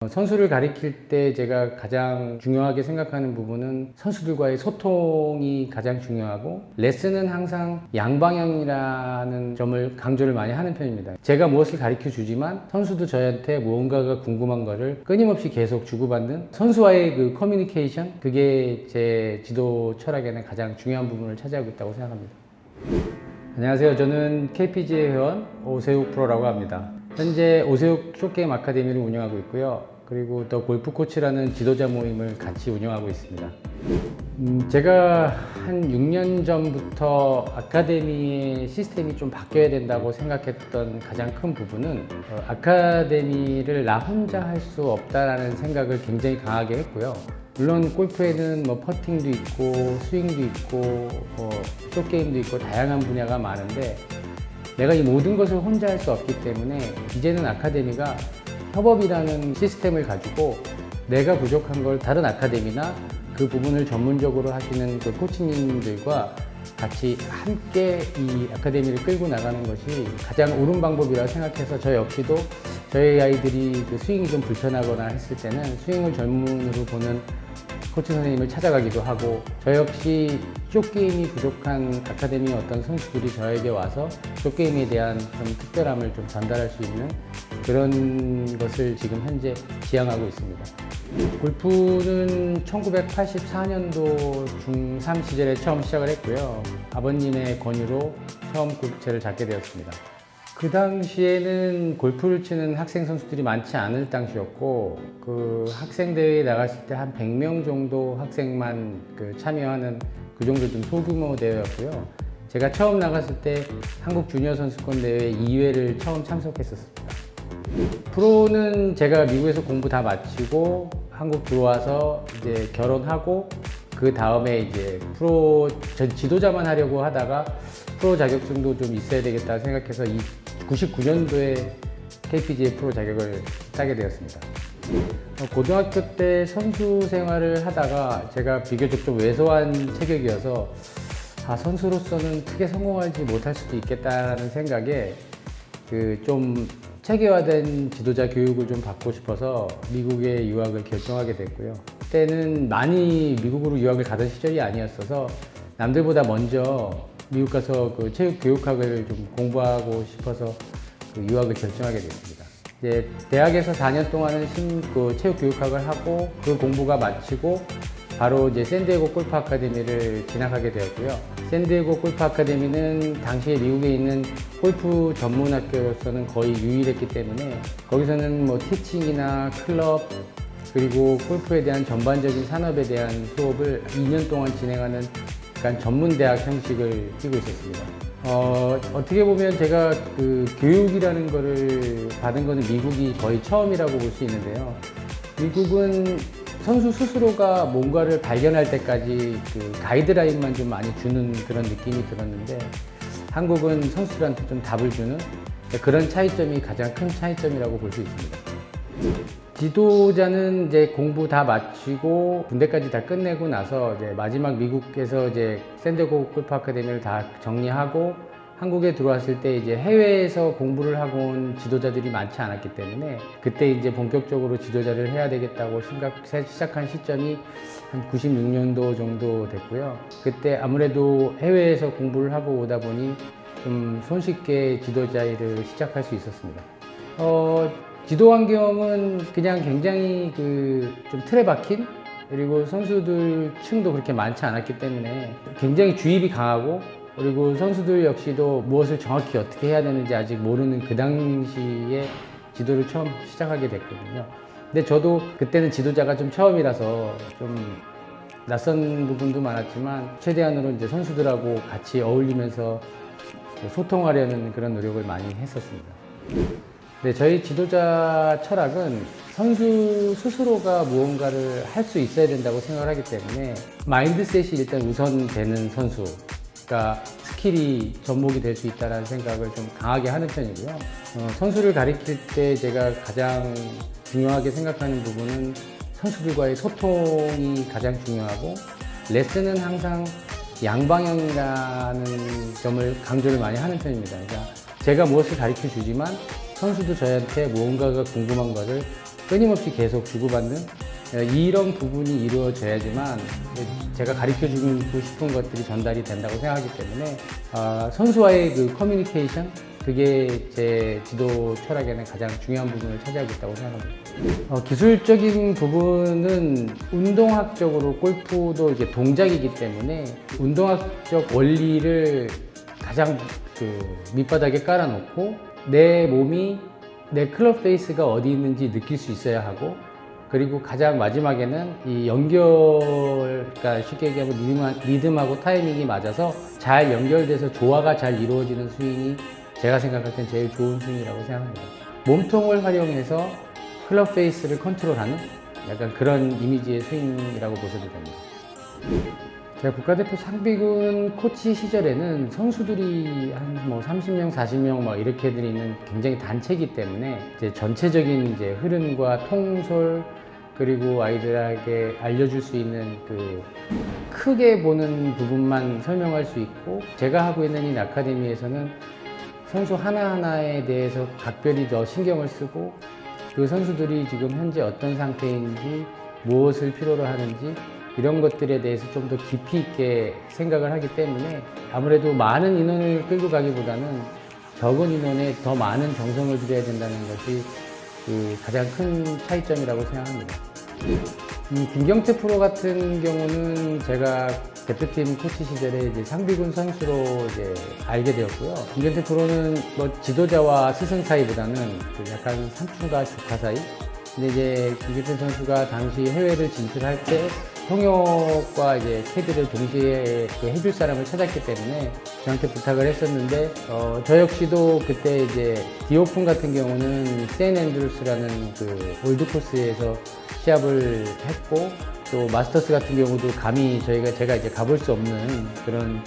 선수를 가리킬 때 제가 가장 중요하게 생각하는 부분은 선수들과의 소통이 가장 중요하고, 레슨은 항상 양방향이라는 점을 강조를 많이 하는 편입니다. 제가 무엇을 가르쳐 주지만 선수도 저한테 무언가가 궁금한 거를 끊임없이 계속 주고받는 선수와의 그 커뮤니케이션, 그게 제 지도 철학에는 가장 중요한 부분을 차지하고 있다고 생각합니다. 안녕하세요. 저는 KPGA 회원 오세욱 프로라고 합니다. 현재 오세욱 숏게임 아카데미를 운영하고 있고요. 그리고 더 골프 코치라는 지도자 모임을 같이 운영하고 있습니다. 제가 한 6년 전부터 아카데미의 시스템이 좀 바뀌어야 된다고 생각했던 가장 큰 부분은 아카데미를 나 혼자 할 수 없다라는 생각을 굉장히 강하게 했고요. 물론 골프에는 뭐 퍼팅도 있고 스윙도 있고 숏게임도 있고 다양한 분야가 많은데, 내가 이 모든 것을 혼자 할 수 없기 때문에 이제는 아카데미가 협업이라는 시스템을 가지고 내가 부족한 걸 다른 아카데미나 그 부분을 전문적으로 하시는 그 코치님들과 같이 함께 이 아카데미를 끌고 나가는 것이 가장 옳은 방법이라고 생각해서, 저 역시도 저희 아이들이 그 스윙이 좀 불편하거나 했을 때는 스윙을 전문으로 보는 코치 선생님을 찾아가기도 하고, 저 역시 숏게임이 부족한 아카데미 어떤 선수들이 저에게 와서 숏게임에 대한 좀 특별함을 좀 전달할 수 있는 그런 것을 지금 현재 지향하고 있습니다. 골프는 1984년도 중3 시절에 처음 시작을 했고요. 아버님의 권유로 처음 골프채를 잡게 되었습니다. 그 당시에는 골프를 치는 학생 선수들이 많지 않을 당시였고, 그 학생 대회에 나갔을 때 한 100명 정도 학생만 참여하는 그 정도 좀 소규모 대회였고요. 제가 처음 나갔을 때 한국 주니어 선수권 대회 2회를 처음 참석했었습니다. 프로는 제가 미국에서 공부 다 마치고 한국 들어와서 이제 결혼하고, 그 다음에 이제 프로 지도자만 하려고 하다가 프로 자격증도 좀 있어야 되겠다 생각해서 99년도에 KPGA 프로 자격을 따게 되었습니다. 고등학교 때 선수 생활을 하다가 제가 비교적 좀 왜소한 체격이어서 선수로서는 크게 성공하지 못할 수도 있겠다라는 생각에 좀 체계화된 지도자 교육을 좀 받고 싶어서 미국에 유학을 결정하게 됐고요. 그때는 많이 미국으로 유학을 가던 시절이 아니었어서 남들보다 먼저 미국 가서 그 체육 교육학을 좀 공부하고 싶어서 그 유학을 결정하게 됐습니다. 이제 대학에서 4년 동안은 체육 교육학을 하고, 그 공부가 마치고 바로 이제 샌디에고 골프 아카데미를 진학하게 되었고요. 샌디에고 골프 아카데미는 당시에 미국에 있는 골프 전문 학교로서는 거의 유일했기 때문에, 거기서는 뭐 티칭이나 클럽, 그리고 골프에 대한 전반적인 산업에 대한 수업을 2년 동안 진행하는 약간 전문 대학 형식을 띄고 있었습니다. 어떻게 보면 제가 그 교육이라는 거를 받은 거는 미국이 거의 처음이라고 볼 수 있는데요. 미국은 선수 스스로가 뭔가를 발견할 때까지 그 가이드라인만 좀 많이 주는 그런 느낌이 들었는데, 한국은 선수들한테 좀 답을 주는 그런 차이점이 가장 큰 차이점이라고 볼 수 있습니다. 지도자는 이제 공부 다 마치고 군대까지 다 끝내고 나서 이제 마지막 미국에서 이제 샌디에고 골프 아카데미를 다 정리하고 한국에 들어왔을 때 이제 해외에서 공부를 하고 온 지도자들이 많지 않았기 때문에, 그때 이제 본격적으로 지도자를 해야 되겠다고 시작한 시점이 한 96년도 정도 됐고요. 그때 아무래도 해외에서 공부를 하고 오다 보니 좀 손쉽게 지도자 일을 시작할 수 있었습니다. 지도 환경은 그냥 굉장히 좀 틀에 박힌, 그리고 선수들 층도 그렇게 많지 않았기 때문에 굉장히 주입이 강하고, 그리고 선수들 역시도 무엇을 정확히 어떻게 해야 되는지 아직 모르는 그 당시에 지도를 처음 시작하게 됐거든요. 근데 저도 그때는 지도자가 좀 처음이라서 좀 낯선 부분도 많았지만, 최대한으로 이제 선수들하고 같이 어울리면서 소통하려는 그런 노력을 많이 했었습니다. 네, 저희 지도자 철학은 선수 스스로가 무언가를 할 수 있어야 된다고 생각을 하기 때문에, 마인드셋이 일단 우선되는 선수가 스킬이 접목이 될 수 있다는 생각을 좀 강하게 하는 편이고요. 선수를 가리킬 때 제가 가장 중요하게 생각하는 부분은 선수들과의 소통이 가장 중요하고, 레슨은 항상 양방향이라는 점을 강조를 많이 하는 편입니다. 그러니까 제가 무엇을 가르쳐 주지만 선수도 저한테 무언가가 궁금한 것을 끊임없이 계속 주고받는 이런 부분이 이루어져야지만 제가 가르쳐주고 싶은 것들이 전달이 된다고 생각하기 때문에 선수와의 그 커뮤니케이션, 그게 제 지도 철학에는 가장 중요한 부분을 차지하고 있다고 생각합니다. 기술적인 부분은 운동학적으로 골프도 이제 동작이기 때문에 운동학적 원리를 가장 밑바닥에 깔아놓고 내 몸이 내 클럽 페이스가 어디 있는지 느낄 수 있어야 하고, 그리고 가장 마지막에는 이 연결, 그러니까 쉽게 얘기하면 리듬하고 타이밍이 맞아서 잘 연결돼서 조화가 잘 이루어지는 스윙이 제가 생각할 땐 제일 좋은 스윙이라고 생각합니다. 몸통을 활용해서 클럽 페이스를 컨트롤하는 약간 그런 이미지의 스윙이라고 보셔도 됩니다. 제가 국가대표 상비군 코치 시절에는 선수들이 한 30명, 40명 이렇게들 있는 굉장히 단체이기 때문에 이제 전체적인 이제 흐름과 통솔, 그리고 아이들에게 알려줄 수 있는 그 크게 보는 부분만 설명할 수 있고, 제가 하고 있는 이 아카데미에서는 선수 하나하나에 대해서 각별히 더 신경을 쓰고, 그 선수들이 지금 현재 어떤 상태인지, 무엇을 필요로 하는지 이런 것들에 대해서 좀 더 깊이 있게 생각을 하기 때문에 아무래도 많은 인원을 끌고 가기보다는 적은 인원에 더 많은 정성을 들여야 된다는 것이 그 가장 큰 차이점이라고 생각합니다. 김경태 프로 같은 경우는 제가 대표팀 코치 시절에 이제 상비군 선수로 이제 알게 되었고요. 김경태 프로는 지도자와 스승 사이보다는 약간 삼촌과 조카 사이. 근데 이제 김경태 선수가 당시 해외를 진출할 때 통역과 이제 캐디를 동시에 해줄 사람을 찾았기 때문에 저한테 부탁을 했었는데, 저 역시도 그때 이제 디오픈 같은 경우는 샌 앤드루스라는 그 올드 코스에서 시합을 했고, 또 마스터스 같은 경우도 감히 제가 이제 가볼 수 없는 그런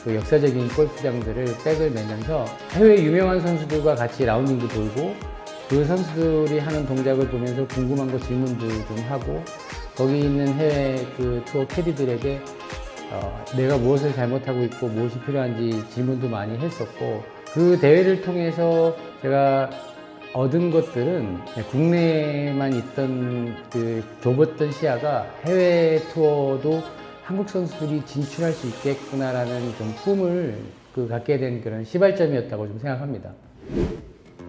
그 역사적인 골프장들을 백을 매면서 해외 유명한 선수들과 같이 라운딩도 돌고, 그 선수들이 하는 동작을 보면서 궁금한 거 질문도 좀 하고, 거기 있는 해외 그 투어 캐디들에게 내가 무엇을 잘못하고 있고 무엇이 필요한지 질문도 많이 했었고, 그 대회를 통해서 제가 얻은 것들은 국내에만 있던 그 좁았던 시야가 해외 투어도 한국 선수들이 진출할 수 있겠구나라는 좀 꿈을 갖게 된 그런 시발점이었다고 좀 생각합니다.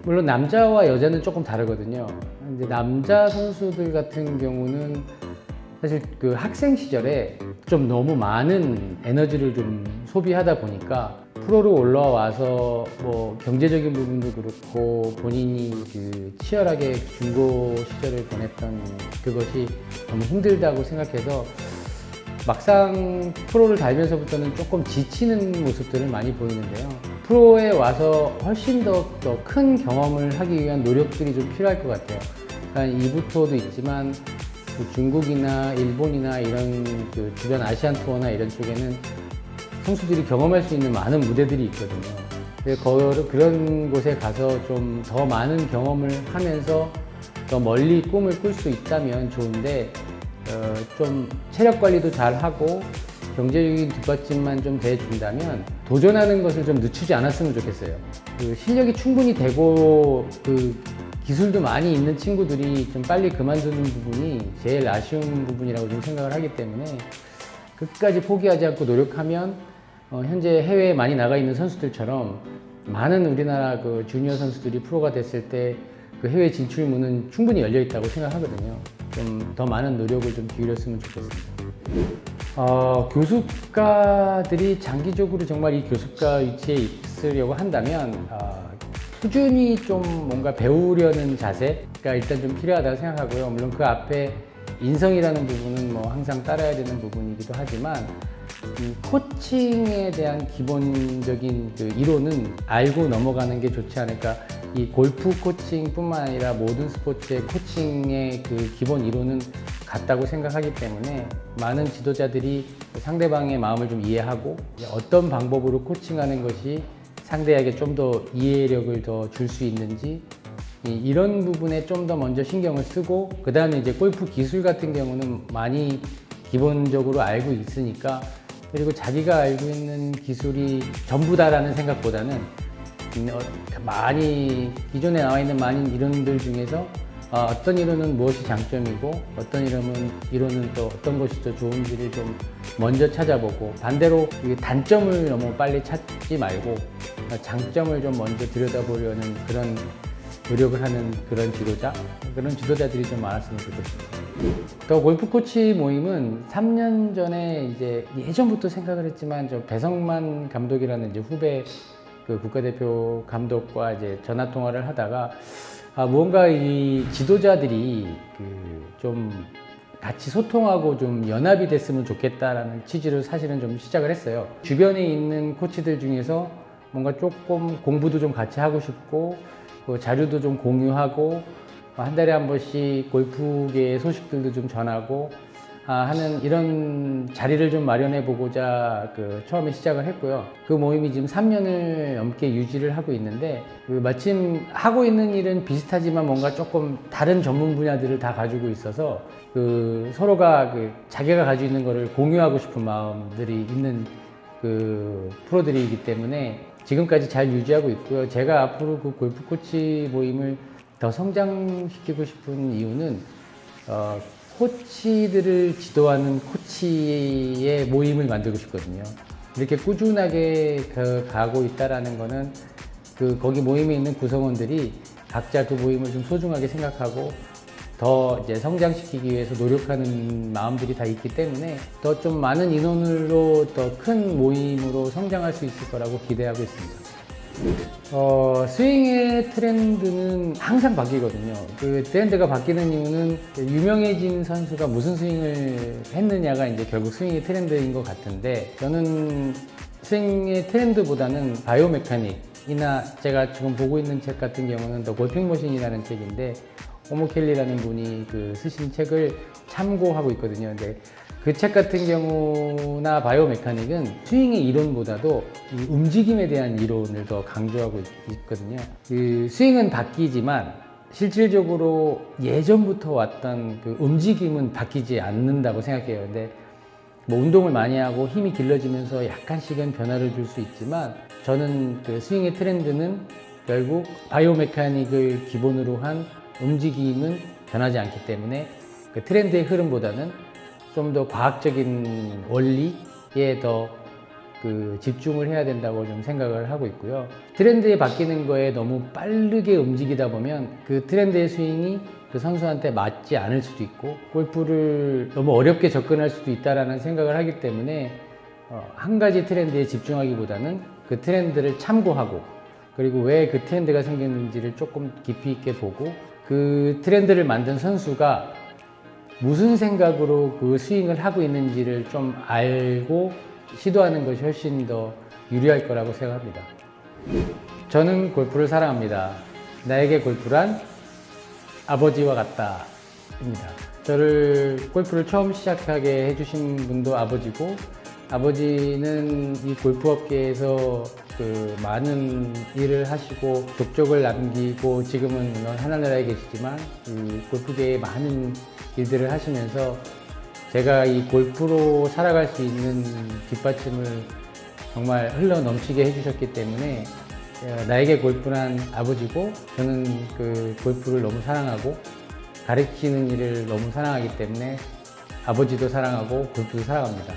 물론 남자와 여자는 조금 다르거든요. 근데 남자 선수들 같은 경우는 사실 그 학생 시절에 좀 너무 많은 에너지를 좀 소비하다 보니까 프로로 올라와서 경제적인 부분도 그렇고 본인이 그 치열하게 중고 시절을 보냈던 그것이 너무 힘들다고 생각해서 막상 프로를 달면서부터는 조금 지치는 모습들을 많이 보이는데요. 프로에 와서 훨씬 더 큰 경험을 하기 위한 노력들이 좀 필요할 것 같아요. 그러니까 이부터도 있지만 중국이나 일본이나 이런 그 주변 아시안 투어나 이런 쪽에는 선수들이 경험할 수 있는 많은 무대들이 있거든요. 그런 곳에 가서 좀 더 많은 경험을 하면서 더 멀리 꿈을 꿀 수 있다면 좋은데, 좀 체력 관리도 잘 하고 경제적인 뒷받침만 좀 돼준다면 도전하는 것을 좀 늦추지 않았으면 좋겠어요. 그 실력이 충분히 되고 그 기술도 많이 있는 친구들이 좀 빨리 그만두는 부분이 제일 아쉬운 부분이라고 좀 생각을 하기 때문에 끝까지 포기하지 않고 노력하면 현재 해외에 많이 나가 있는 선수들처럼 많은 우리나라 그 주니어 선수들이 프로가 됐을 때 그 해외 진출문은 충분히 열려 있다고 생각하거든요. 좀 더 많은 노력을 좀 기울였으면 좋겠습니다. 교습가들이 장기적으로 정말 이 교습가 위치에 있으려고 한다면 꾸준히 좀 뭔가 배우려는 자세가 일단 좀 필요하다고 생각하고요. 물론 그 앞에 인성이라는 부분은 항상 따라야 되는 부분이기도 하지만 코칭에 대한 기본적인 그 이론은 알고 넘어가는 게 좋지 않을까. 이 골프 코칭뿐만 아니라 모든 스포츠의 코칭의 그 기본 이론은 같다고 생각하기 때문에 많은 지도자들이 상대방의 마음을 좀 이해하고 어떤 방법으로 코칭하는 것이 상대에게 좀 더 이해력을 더 줄 수 있는지, 이런 부분에 좀 더 먼저 신경을 쓰고, 그 다음에 이제 골프 기술 같은 경우는 많이 기본적으로 알고 있으니까, 그리고 자기가 알고 있는 기술이 전부다라는 생각보다는 많이 기존에 나와 있는 많은 이론들 중에서 어떤 이론은 무엇이 장점이고 어떤 이론은 또 어떤 것이 더 좋은지를 좀 먼저 찾아보고, 반대로 이 단점을 너무 빨리 찾지 말고 장점을 좀 먼저 들여다보려는 그런 노력을 하는 그런 지도자들이 좀 많았으면 좋겠습니다. 또 골프 코치 모임은 3년 전에 이제 예전부터 생각을 했지만, 저 배성만 감독이라는 이제 후배 그 국가대표 감독과 이제 전화 통화를 하다가 무언가 이 지도자들이 좀 같이 소통하고 좀 연합이 됐으면 좋겠다라는 취지로 사실은 좀 시작을 했어요. 주변에 있는 코치들 중에서 뭔가 조금 공부도 좀 같이 하고 싶고, 자료도 좀 공유하고, 한 달에 한 번씩 골프계의 소식들도 좀 전하고 하는 이런 자리를 좀 마련해 보고자 처음에 시작을 했고요. 그 모임이 지금 3년을 넘게 유지를 하고 있는데, 마침 하고 있는 일은 비슷하지만 뭔가 조금 다른 전문 분야들을 다 가지고 있어서 서로가 자기가 가지고 있는 거를 공유하고 싶은 마음들이 있는 프로들이기 때문에 지금까지 잘 유지하고 있고요. 제가 앞으로 그 골프 코치 모임을 더 성장시키고 싶은 이유는 코치들을 지도하는 코치의 모임을 만들고 싶거든요. 이렇게 꾸준하게 가고 있다라는 거는 거기 모임에 있는 구성원들이 각자 그 모임을 좀 소중하게 생각하고 더 이제 성장시키기 위해서 노력하는 마음들이 다 있기 때문에 더 좀 많은 인원으로 더 큰 모임으로 성장할 수 있을 거라고 기대하고 있습니다. 스윙의 트렌드는 항상 바뀌거든요. 그 트렌드가 바뀌는 이유는 유명해진 선수가 무슨 스윙을 했느냐가 이제 결국 스윙의 트렌드인 것 같은데, 저는 스윙의 트렌드보다는 바이오 메카닉이나 제가 지금 보고 있는 책 같은 경우는 더 골핑 머신이라는 책인데, 호모 켈리라는 분이 쓰신 책을 참고하고 있거든요. 근데 그 책 같은 경우나 바이오 메카닉은 스윙의 이론보다도 이 움직임에 대한 이론을 더 강조하고 있거든요. 스윙은 바뀌지만 실질적으로 예전부터 왔던 움직임은 바뀌지 않는다고 생각해요. 근데 운동을 많이 하고 힘이 길러지면서 약간씩은 변화를 줄 수 있지만, 저는 스윙의 트렌드는 결국 바이오 메카닉을 기본으로 한 움직임은 변하지 않기 때문에 트렌드의 흐름보다는 좀 더 과학적인 원리에 더 집중을 해야 된다고 좀 생각을 하고 있고요. 트렌드에 바뀌는 거에 너무 빠르게 움직이다 보면 그 트렌드의 스윙이 그 선수한테 맞지 않을 수도 있고, 골프를 너무 어렵게 접근할 수도 있다라는 생각을 하기 때문에 한 가지 트렌드에 집중하기보다는 그 트렌드를 참고하고, 그리고 왜 그 트렌드가 생겼는지를 조금 깊이 있게 보고, 그 트렌드를 만든 선수가 무슨 생각으로 그 스윙을 하고 있는지를 좀 알고 시도하는 것이 훨씬 더 유리할 거라고 생각합니다. 저는 골프를 사랑합니다. 나에게 골프란 아버지와 같다입니다. 저를 골프를 처음 시작하게 해주신 분도 아버지고, 아버지는 이 골프 업계에서 많은 일을 하시고 족적을 남기고 지금은 물론 하늘나라에 계시지만 이 골프계에 많은 일들을 하시면서 제가 이 골프로 살아갈 수 있는 뒷받침을 정말 흘러 넘치게 해주셨기 때문에 나에게 골프란 아버지고, 저는 골프를 너무 사랑하고 가르치는 일을 너무 사랑하기 때문에 아버지도 사랑하고 골프도 사랑합니다.